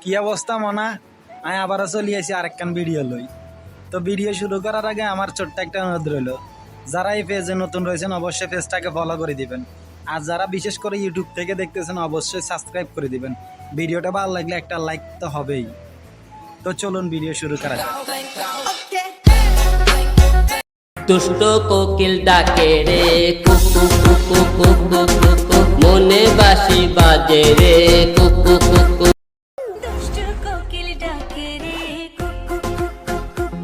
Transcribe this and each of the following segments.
কি অবস্থা মনা? আমি আবারও চলে আসি আরেকখান ভিডিও লই। তো ভিডিও শুরু করার আগে আমার ছোট্ট একটা অনুরোধ রইল, যারা এই পেজে নতুন রয়েছেন অবশ্যই পেজটাকে ফলো করে দিবেন, আর যারা বিশেষ করে ইউটিউব থেকে দেখতেছেন অবশ্যই সাবস্ক্রাইব করে দিবেন। ভিডিওটা ভালো লাগলে একটা লাইক তো হবেই। তো চলুন ভিডিও শুরু করা যাক। দুষ্ট কোকিল ডাকে রে কুকু কুকু কুকু কুকু, মনে বাঁশি বাজে রে কুকু কুকু। দুষ্ট কোকিল ডাকে রে কুকু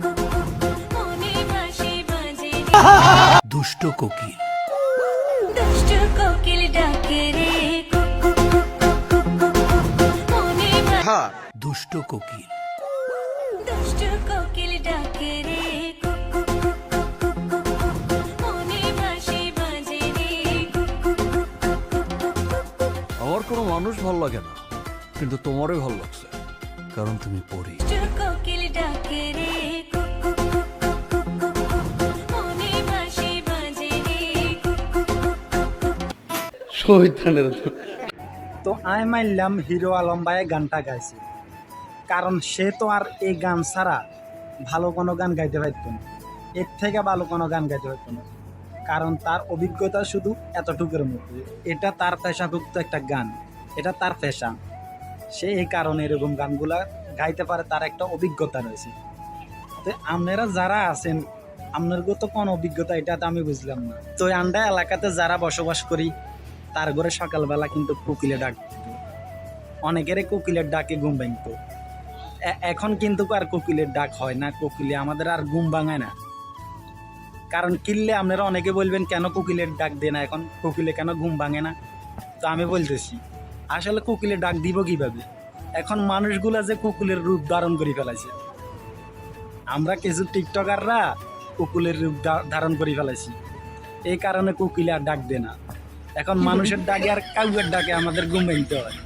কুকু কুকু, মনে বাঁশি বাজে রে। দুষ্ট কোকিল দুষ্ট কোকিল ডাকে রে কুকু কুকু কুকু, মনে দুষ্ট কোকিল দুষ্ট কোকিল ডাকে রে কুকু কুকু কুকু, মনে বাঁশি বাজে রে কুকু কুকু। আমার কোনো মানুষ ভাল লাগে না, কিন্তু তোমারই ভাল লাগছে, কারণ তুমি পড়ি। দুষ্ট কোকিল ডাকে রে কুকু কুকু কুকু, মনে বাঁশি বাজে রে কুকু কুকু। তো আমি মানলাম হিরো আলম ভাই গানটা গাইছে, কারণ সে তো আর এই গান ছাড়া ভালো কোনো গান গাইতে পারত না, এর থেকে ভালো কোনো গান গাইতে পারত না, কারণ তার অভিজ্ঞতা শুধু এতটুকুর মধ্যে। এটা তার পেশাভুক্ত একটা গান, এটা তার পেশা, সে এই কারণে এরকম গানগুলা গাইতে পারে, তার একটা অভিজ্ঞতা রয়েছে। তো আপনারা যারা আছেন আপনার তো কোনো অভিজ্ঞতা এটা তো আমি বুঝলাম না। তো আমরা এলাকাতে যারা বসবাস করি তার ঘরে সকালবেলা কিন্তু কোকিলে ডাক দিত, অনেকেরই কোকিলের ডাকে ঘুম ভাঙতো। এখন কিন্তু আর কোকিলের ডাক হয় না, কোকিলে আমাদের আর ঘুম ভাঙায় না। কারণ কিনলে আপনারা অনেকে বলবেন কেন কোকিলের ডাক দেয় না এখন, কোকিলে কেন ঘুম ভাঙে না? তো আমি বলতেছি আসলে কোকিলের ডাক দিব কিভাবে? এখন মানুষগুলা যে কোকিলের রূপ ধারণ করে ফেলাইছে, আমরা কিছু টিকটকাররা কোকিলের রূপ ধারণ করে ফেলাইছি, এই কারণে কোকিলে আর ডাক দেয় না। এখন মানুষের ডাকে আর কাউয়ের ডাকে আমাদের ঘুম ভাঙতে হয়।